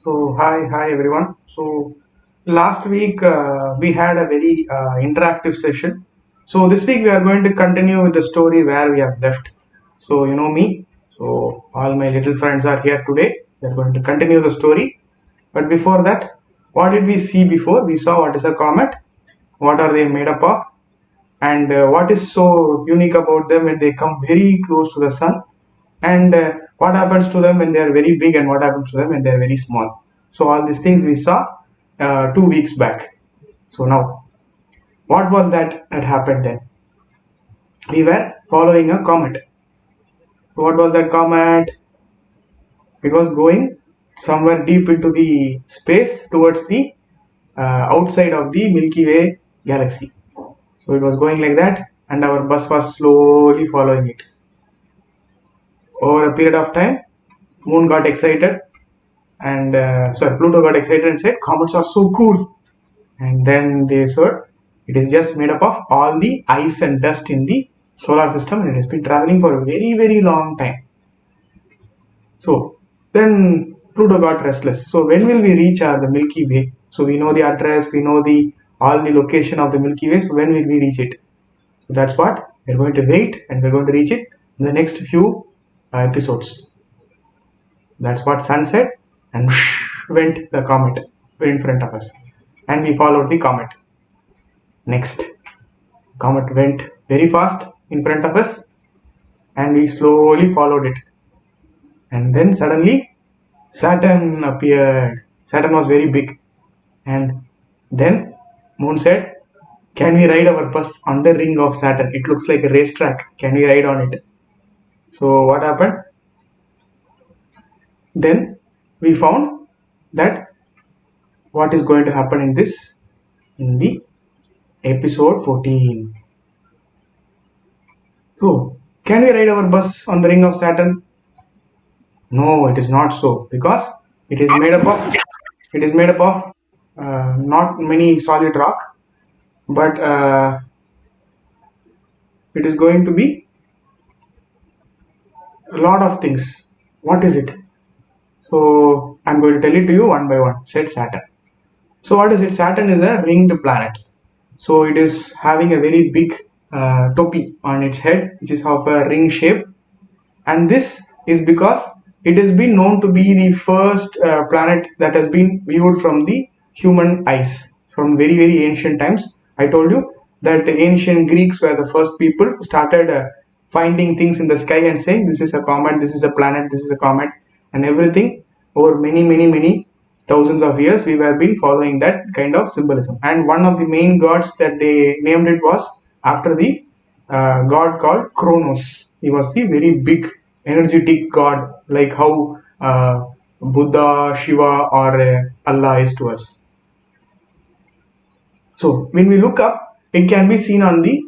Hi everyone. So last week we had a very interactive session. So this week we are going to continue with the story where we have left. So you know me. So all my little friends are here today. We are going to continue the story. But before that, what did we see before? We saw what is a comet, what are they made up of, and what is so unique about them when they come very close to the sun, and what happens to them when they are very big and what happens to them when they are very small. So all these things we saw 2 weeks back. So now, what was that happened then? We were following a comet. So what was that comet? It was going somewhere deep into the space towards the outside of the Milky Way galaxy. So it was going like that, and our bus was slowly following it. Over a period of time, Moon got excited, and Pluto got excited and said, "Comets are so cool." And then they said, "It is just made up of all the ice and dust in the solar system, and it has been traveling for a very, very long time." So then Pluto got restless. So when will we reach the Milky Way? So we know the address, we know the all the location of the Milky Way. So when will we reach it? So that's what we're going to wait, and we're going to reach it in the next few episodes. That's what Sun said, and whoosh, went the comet in front of us, and we followed the comet. Next, comet went very fast in front of us, and we slowly followed it. And then suddenly, Saturn appeared. Saturn was very big, and then Moon said, "Can we ride our bus on the ring of Saturn? It looks like a racetrack. Can we ride on it?" So what happened? Then we found that what is going to happen in the episode 14. So, can we ride our bus on the ring of Saturn? No, it is not so, because it is made up of not many solid rock, but it is going to be a lot of things. What is it? So I'm going to tell it to you one by one. Said Saturn. So what is it? Saturn is a ringed planet. So it is having a very big topi on its head, which is of a ring shape, and this is because it has been known to be the first planet that has been viewed from the human eyes from very, very ancient times. I told you that the ancient Greeks were the first people who started finding things in the sky and saying this is a comet, this is a planet, this is a comet, and everything. Over many, many, many thousands of years we have been following that kind of symbolism, and one of the main gods that they named it was after the god called Kronos. He was the very big energetic god, like how Buddha, Shiva, or Allah is to us. So when we look up, it can be seen on the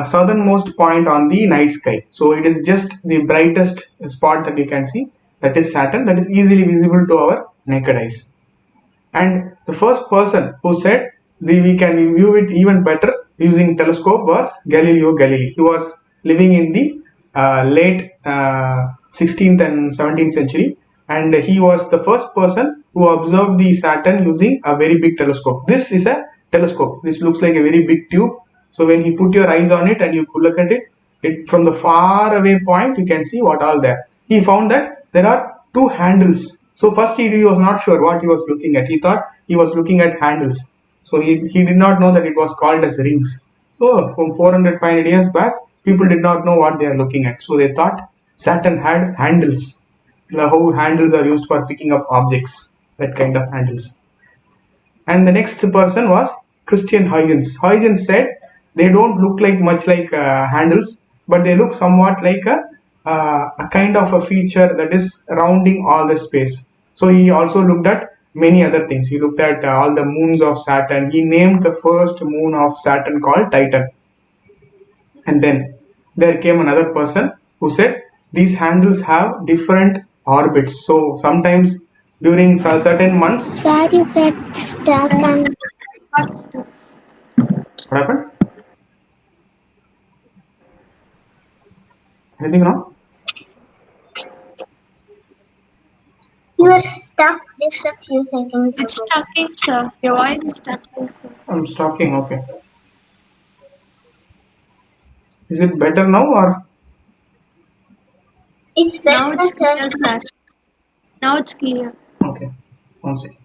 southernmost point on the night sky. So it is just the brightest spot that you can see. That is Saturn. That is easily visible to our naked eyes. And the first person who said we can view it even better using telescope was Galileo Galilei. He was living in the late 16th and 17th century, and he was the first person who observed the Saturn using a very big telescope. This is a telescope. This looks like a very big tube. So when he put your eyes on it and you look at it, from the far away point you can see what all there. He found that there are two handles. So first he was not sure what he was looking at. He thought he was looking at handles. So he did not know that it was called as rings. So from 400, 500 years back, people did not know what they are looking at. So they thought Saturn had handles. How handles are used for picking up objects, that kind of handles. And the next person was Christian Huygens. Huygens said they don't look like much like handles, but they look somewhat like a kind of a feature that is rounding all the space. So he also looked at many other things. He looked at all the moons of Saturn. He named the first moon of Saturn called Titan. And then there came another person who said these handles have different orbits. So sometimes during certain months, Sir, you get stuck on. what happened? Anything wrong? You are Okay. stuck stuck just a few seconds It's ago. stucking, sir. Your voice is stucking, sir. I'm talking. Okay. Is it better now or It's Now better, it's sir. clear, sir. Now it's clear. okay? One second.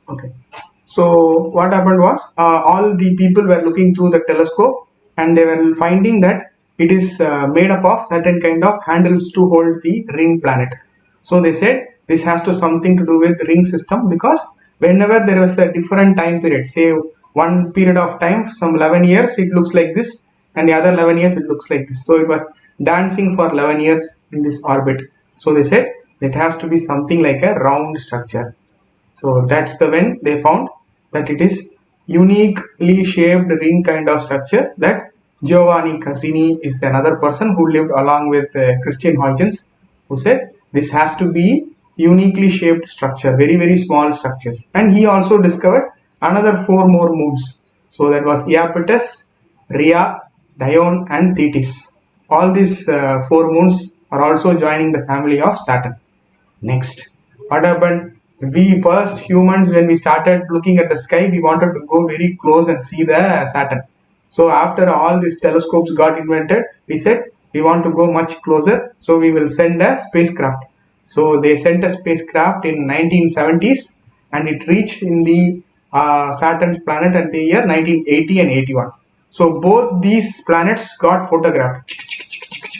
Okay. So what happened was all the people were looking through the telescope and they were finding that it is made up of certain kind of handles to hold the ring planet. So they said this has to something to do with ring system, because whenever there was a different time period, say one period of time, some 11 years, it looks like this, and the other 11 years it looks like this. So it was dancing for 11 years in this orbit. So they said it has to be something like a round structure. So that's the when they found that it is uniquely shaped ring kind of structure, that Giovanni Cassini is another person who lived along with Christian Huygens, who said this has to be uniquely shaped structure, very very small structures. And he also discovered another four more moons. So that was Iapetus, Rhea, Dione and Thetis. All these four moons are also joining the family of Saturn. Next, what happened? We first humans, when we started looking at the sky, we wanted to go very close and see the Saturn. So after all these telescopes got invented, we said we want to go much closer, so we will send a spacecraft. So they sent a spacecraft in 1970s, and it reached in the Saturn's planet at the year 1980 and 81. So both these planets got photographed,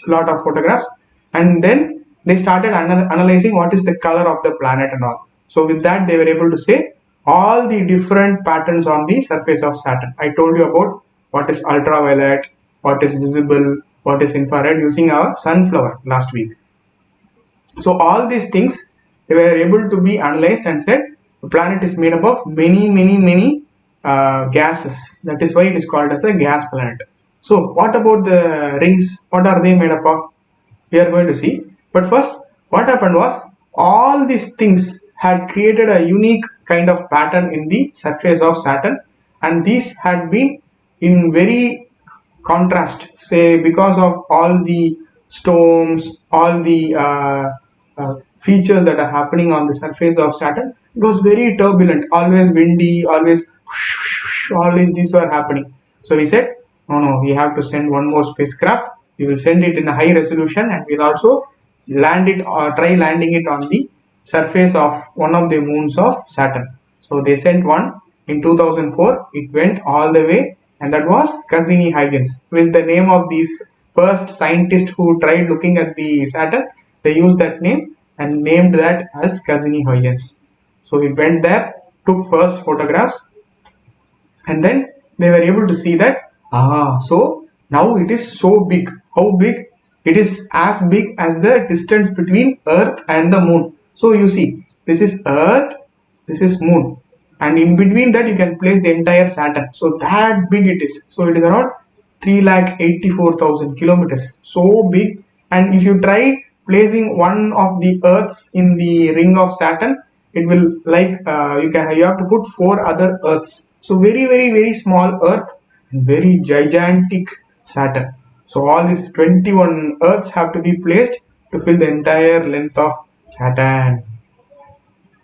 lot of photographs, and then they started analyzing what is the color of the planet and all. So with that they were able to say all the different patterns on the surface of Saturn. I told you about what is ultraviolet, what is visible, what is infrared, using our sunflower last week. So all these things they were able to be analyzed and said the planet is made up of many gases. That is why it is called as a gas planet. So what about the rings? What are they made up of? We are going to see. But first, what happened was all these things had created a unique kind of pattern in the surface of Saturn, and these had been in very contrast, say because of all the storms, all the features that are happening on the surface of Saturn. It was very turbulent, always windy, always always these were happening. So we said no, we have to send one more spacecraft. We will send it in a high resolution, and we'll also land it or try landing it on the surface of one of the moons of Saturn. So they sent one in 2004. It went all the way, and that was Cassini-Huygens. With the name of these first scientist who tried looking at the Saturn, they used that name and named that as Cassini-Huygens. So it went there, took first photographs, and then they were able to see that so now it is so big. How big? It is as big as the distance between Earth and the moon. So you see, this is Earth, this is moon, and in between that you can place the entire Saturn. So that big it is. So it is around 3,84,000 kilometers, so big. And if you try placing one of the Earths in the ring of Saturn, it will like you have to put four other Earths. So very small Earth and very gigantic Saturn. So all these 21 Earths have to be placed to fill the entire length of Saturn.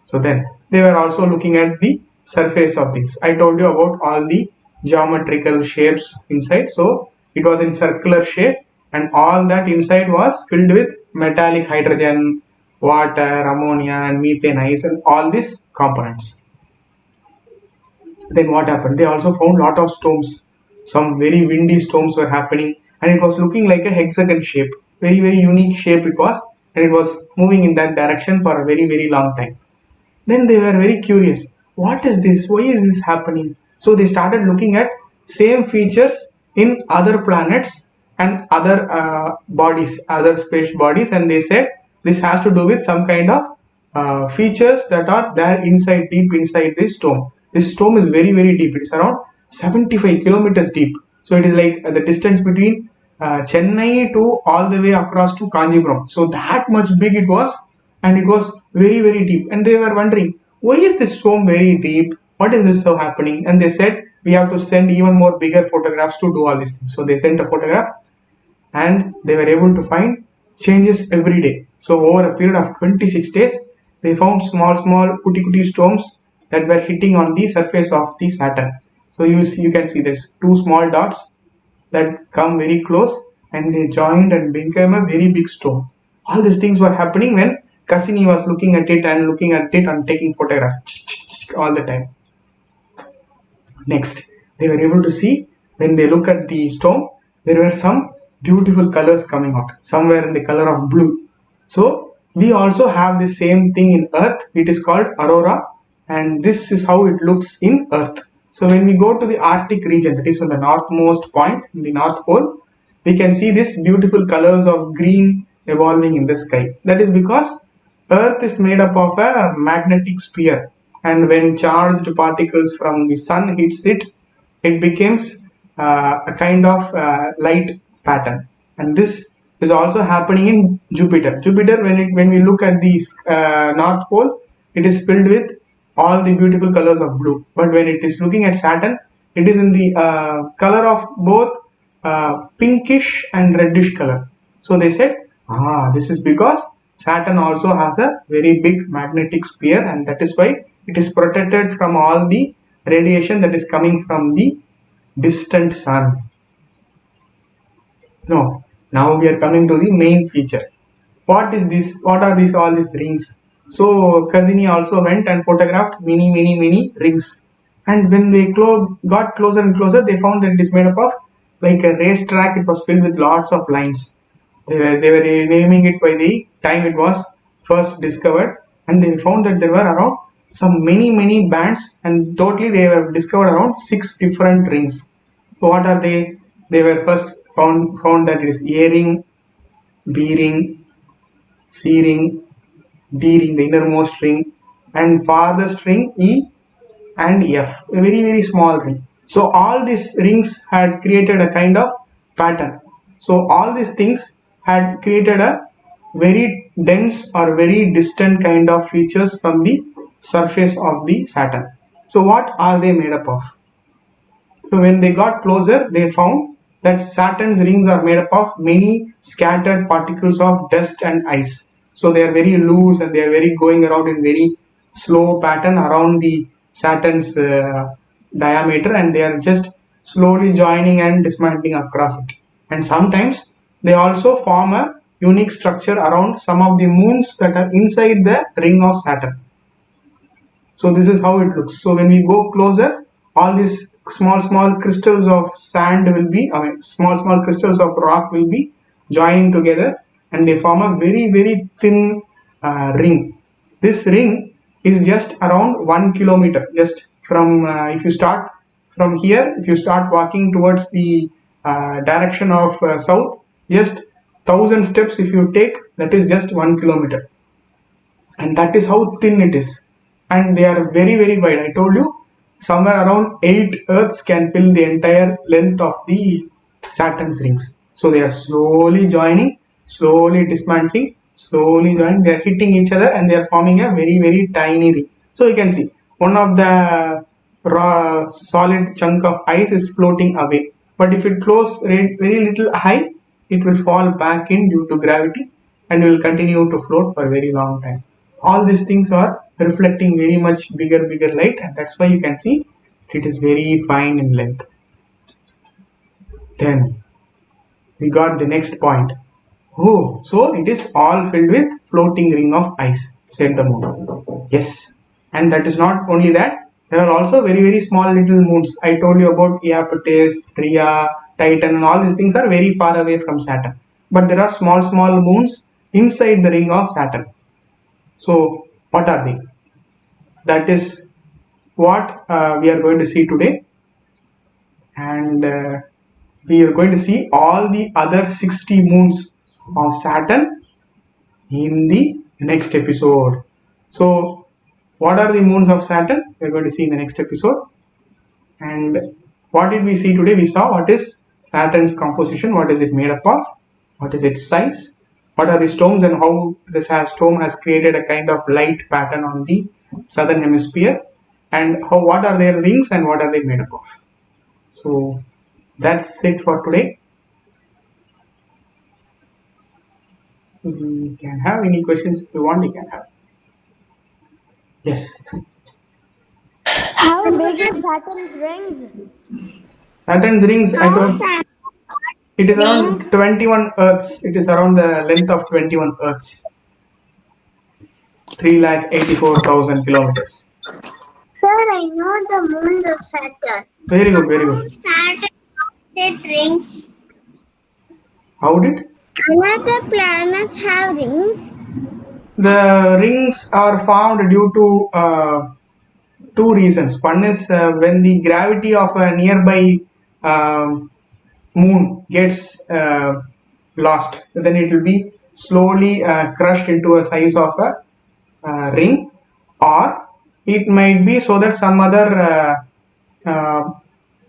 So then they were also looking at the surface of things. I told you about all the geometrical shapes inside. So it was in circular shape, and all that inside was filled with metallic hydrogen, water, ammonia and methane ice and all these components. Then what happened? They also found lot of storms. Some very windy storms were happening, and it was looking like a hexagon shape. Very unique shape it was, and it was moving in that direction for a very long time. Then they were very curious. What is this? Why is this happening? So they started looking at same features in other planets and other bodies, other space bodies, and they said this has to do with some kind of features that are there inside, deep inside this stone. This stone is very deep. It is around 75 kilometers deep. So it is like the distance between Chennai to all the way across to Kanjipuram. So that much big it was, and it was very deep. And they were wondering, why is this stone very deep? What is this so happening? And they said we have to send even more bigger photographs to do all these things. So they sent a photograph, and they were able to find changes every day. So over a period of 26 days, they found small cutie storms that were hitting on the surface of the Saturn. So you can see this two small dots that come very close and they joined and became a very big storm. All these things were happening when Cassini was looking at it and taking photographs all the time. Next, they were able to see when they look at the storm, there were some beautiful colors coming out. Some were in the color of blue. So we also have the same thing in Earth. It is called aurora, and this is how it looks in Earth. So when we go to the Arctic region, that is on the northmost point in the North Pole, we can see these beautiful colors of green evolving in the sky. That is because Earth is made up of a magnetic sphere, and when charged particles from the sun hits it, it becomes a kind of light pattern. And this is also happening in Jupiter. Jupiter, when we look at the North Pole, it is filled with all the beautiful colors of blue. But when it is looking at Saturn, it is in the color of both pinkish and reddish color. So they said, this is because Saturn also has a very big magnetic sphere, and that is why it is protected from all the radiation that is coming from the distant sun. No, now we are coming to the main feature. What is this? What are these all these rings? So Cassini also went and photographed many rings, and when they got closer and closer, they found that it is made up of like a racetrack. It was filled with lots of lines. They were naming it by the time it was first discovered, and they found that there were around some many bands, and totally they have discovered around 6 different rings. So what are they? They were first found that it is A ring, B ring, C ring, D ring, the innermost ring, and farthest ring E and F, a very small ring. So all these rings had created a kind of pattern. So all these things had created a very dense or very distant kind of features from the surface of the Saturn. So what are they made up of? So when they got closer, they found that Saturn's rings are made up of many scattered particles of dust and ice. So they are very loose and they are very going around in very slow pattern around the Saturn's diameter, and they are just slowly joining and dismantling across it. And sometimes they also form a unique structure around some of the moons that are inside the ring of Saturn. So this is how it looks. So when we go closer, all these small crystals of sand will be, small crystals of rock will be joining together, and they form a very thin ring. This ring is just around 1 kilometer. Just from if you start from here, if you start walking towards the direction of south, just 1,000 steps if you take, that is just 1 kilometer, and that is how thin it is. And they are very wide. I told you somewhere around 8 Earths can fill the entire length of the Saturn's rings. So they are slowly joining, slowly dismantling, slowly joining. They are hitting each other and they are forming a very tiny ring. So you can see one of the raw solid chunk of ice is floating away. But if it flows very little high, it will fall back in due to gravity and will continue to float for a very long time. All these things are reflecting very much bigger light, and that's why you can see it is very fine in length. Then we got the next point. Oh, so it is all filled with floating ring of ice, said the moon. Yes, and that is not only that, there are also very small little moons. I told you about Iapetus, Rhea, Titan, and all these things are very far away from Saturn. But there are small moons inside the ring of Saturn. So what are they? That is what we are going to see today, and we are going to see all the other 60 moons of Saturn in the next episode. So what are the moons of Saturn? We are going to see in the next episode. And what did we see today? We saw what is Saturn's composition, what is it made up of, what is its size, what are the storms, and how this storm has created a kind of light pattern on the southern hemisphere, and what are their rings and what are they made up of. So that's it for today. We can have any questions if you want. You can have. Yes. How big is Saturn's rings? Saturn's rings. I How told Saturn it is around ring? 21 Earths. It is around the length of 21 Earths. 384,000 kilometers. Sir, I know the moons of Saturn. Very good. Very good. Saturn did rings. How did? Another planets have rings. The rings are formed due to two reasons. One is when the gravity of a nearby um moon gets lost, then it will be slowly crushed into a size of a ring, or it might be so that some other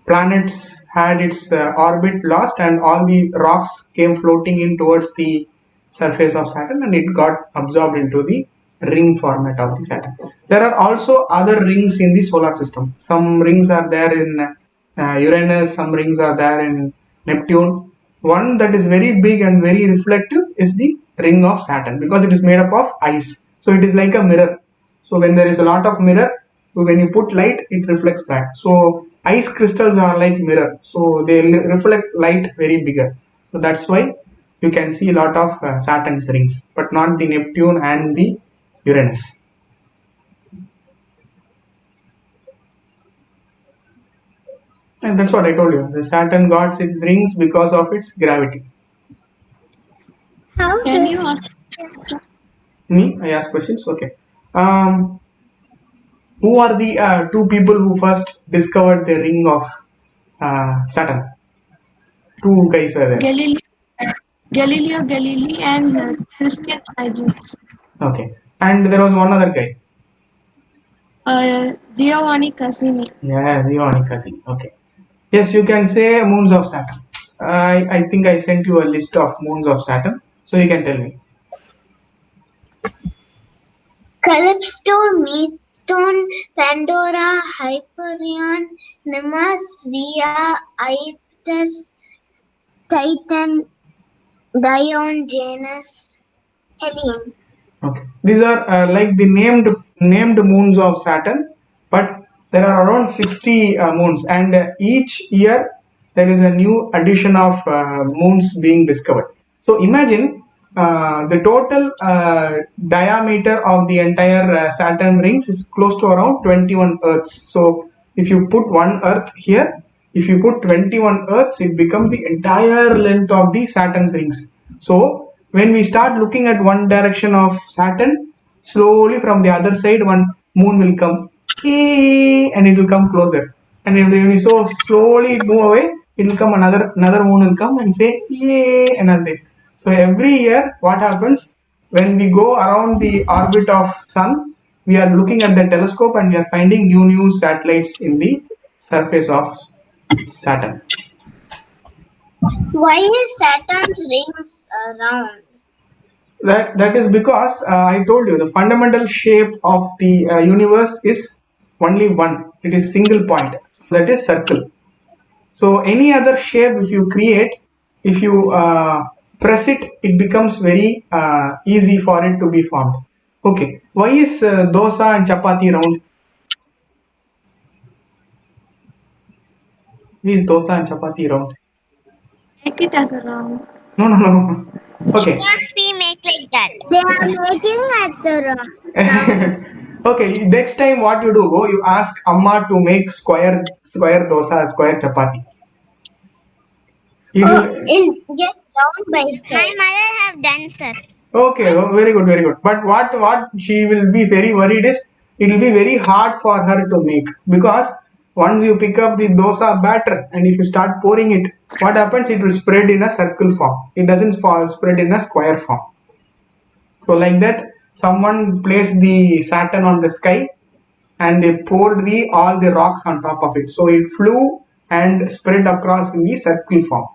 planets had its orbit lost and all the rocks came floating in towards the surface of Saturn and it got absorbed into the ring format of the Saturn. There are also other rings in the solar system. Some rings are there in Uranus, some rings are there in Neptune. One that is very big and very reflective is the ring of Saturn because it is made up of ice. So it is like a mirror. So when there is a lot of mirror, when you put light, it reflects back. So ice crystals are like mirror. So they reflect light very bigger. So that's why you can see a lot of Saturn's rings, but not the Neptune and the Uranus. And that's what I told you. The Saturn got its rings because of its gravity. How Can does you ask? Me, I ask questions. Okay. Um, who are the two people who first discovered the ring of Saturn? Two guys were there. Galileo Galilei and Christian Huygens. Okay. And there was one other guy. Giovanni Cassini. Yeah, Giovanni Cassini. Okay. Yes, you can say moons of Saturn. I think I sent you a list of moons of Saturn, so you can tell me. Calypso, Meatstone, Pandora, Hyperion, Nemus, Via, Iaptus, Titan, Dion, Janus, Helium. Okay, these are like the named moons of Saturn, but there are around 60 moons, and each year there is a new addition of moons being discovered. So imagine the total diameter of the entire Saturn rings is close to around 21 Earths. So if you put one Earth here, if you put 21 Earths, it becomes the entire length of the Saturn's rings. So when we start looking at one direction of Saturn, slowly from the other side one moon will come, and it will come closer. And when you so slowly move away, it will come another moon will come and say yay another. So every year, what happens when we go around the orbit of Sun? We are looking at the telescope and we are finding new satellites in the surface of Saturn. Why is Saturn's rings round? That is because I told you the fundamental shape of the universe is only one. It is single point. That is circle. So any other shape if you create, if you press it, it becomes very easy for it to be formed. Okay. Why is dosa and chapati round? Why is dosa and chapati round? Make it as a round. No. Okay. Because we make like that. They are making at the Okay. Next time, what you do? Go. You ask Amma to make square dosa, square chapati. It it'll get round by itself. My mother have done, sir. Okay, oh, very good, very good. But what she will be very worried is it will be very hard for her to make because once you pick up the dosa batter and if you start pouring it, what happens? It will spread in a circle form. It doesn't spread in a square form. So like that, someone placed the Saturn on the sky and they poured all the rocks on top of it. So it flew and spread across in the circle form.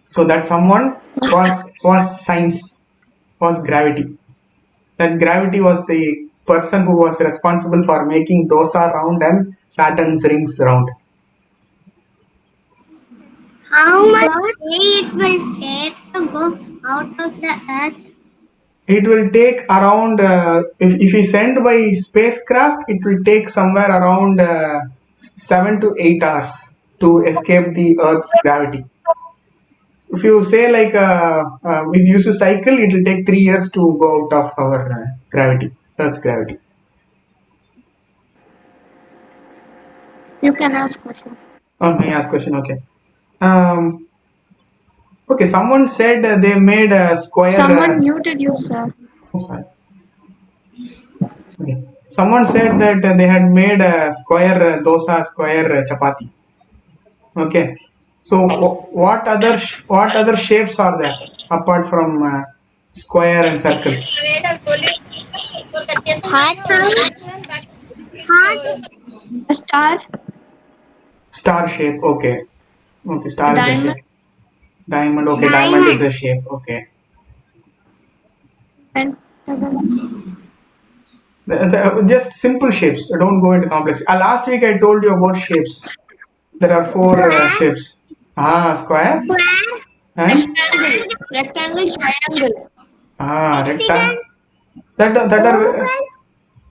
So that someone was science, was gravity. That gravity was the person who was responsible for making dosa round and Saturn's rings round. How much day it will take? to go out of the earth? It will take around, if we send by spacecraft, it will take somewhere around 7 to 8 hours to escape the Earth's gravity. If you say like with use to cycle, it will take 3 years to go out of our gravity, Earth's gravity. You can ask question. Oh, may I ask question? Okay. Okay, someone said they made a square. Someone muted you, sir. Oh, sorry. Okay. Someone said that they had made a square dosa, square chapati. Okay. So what other shapes are there apart from square and circle? Heart. Heart. A star, Star shape. Okay. Okay. Star is a diamond, shape. Diamond. Okay. Diamond is a shape. Okay. pentagon. Just simple shapes. Don't go into complex. Last week I told you about shapes. There are four shapes. Square and Rectangle, triangle. rectangle. That are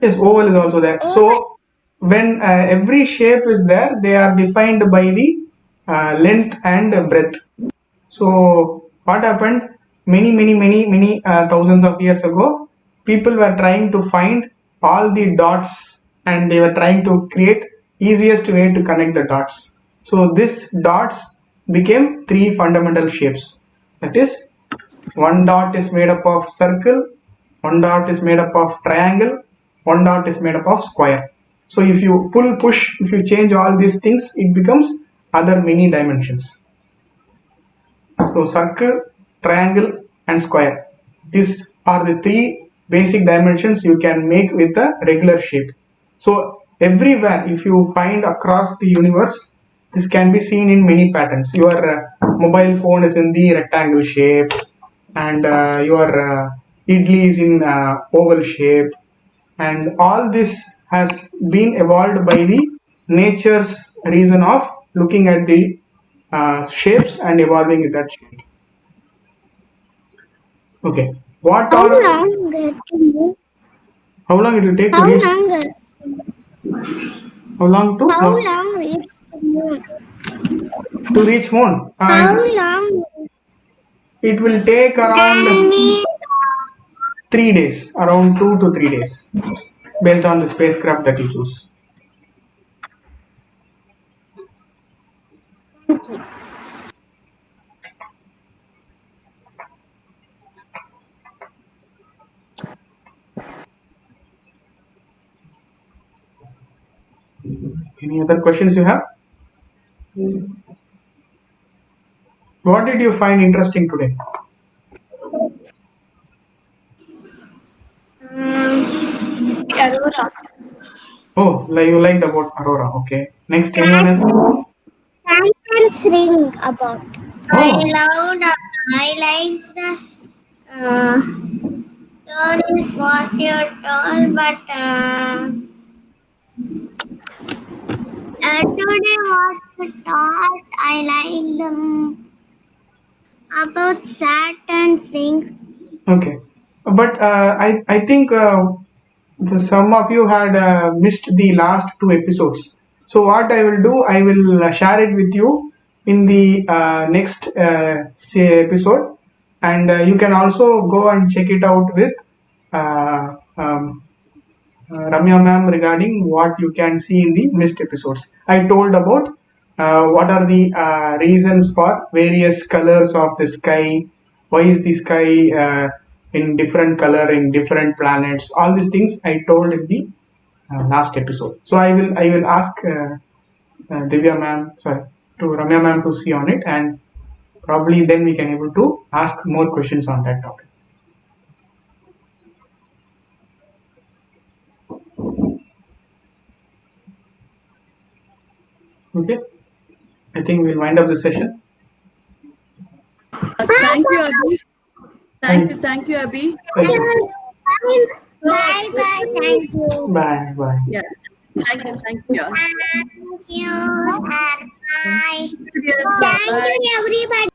yes, oval is also there. So when every shape is there, they are defined by the length and breadth. So what happened? Many thousands of years ago, people were trying to find all the dots, and they were trying to create easiest way to connect the dots. So this dots became three fundamental shapes. That is, one dot is made up of circle, one dot is made up of triangle, one dot is made up of square. So if you push, if you change all these things, it becomes other many dimensions. So circle, triangle and square. These are the three basic dimensions you can make with a regular shape. So everywhere, if you find across the universe, this can be seen in many patterns. Your mobile phone is in the rectangle shape, and your idli is in oval shape, and all this has been evolved by the nature's reason of looking at the shapes and evolving with that shape. Okay. What How are long it will how long it will take to How reach? long How long to How long it to reach moon? How long It will take around 3 days, around 2 to 3 days, based on the spacecraft that you choose. Any other questions you have? What did you find interesting today? The aurora. Oh, like you liked about aurora. Okay. Next, anyone else? Saturn's ring about? Oh, I like the stories what you told, but today what you taught, I liked about Saturn's rings. okay. But I think some of you had missed the last two episodes. So what I will do, I will share it with you in the next episode, and you can also go and check it out with uh, um, Ramya ma'am regarding what you can see in the missed episodes. I told about what are the reasons for various colors of the sky, why is the sky in different color in different planets. All these things I told in the last episode. So I will ask Divya ma'am, sorry, to Ramya ma'am to see on it, and probably then we can able to ask more questions on that topic. Okay, I think we'll wind up the session. Thank you, Abhi. Thank you, Abhi. Thank you. Bye bye. Thank you. Bye bye. Yeah. Thank you. Thank you, sir. Bye. Bye. Thank you, everybody.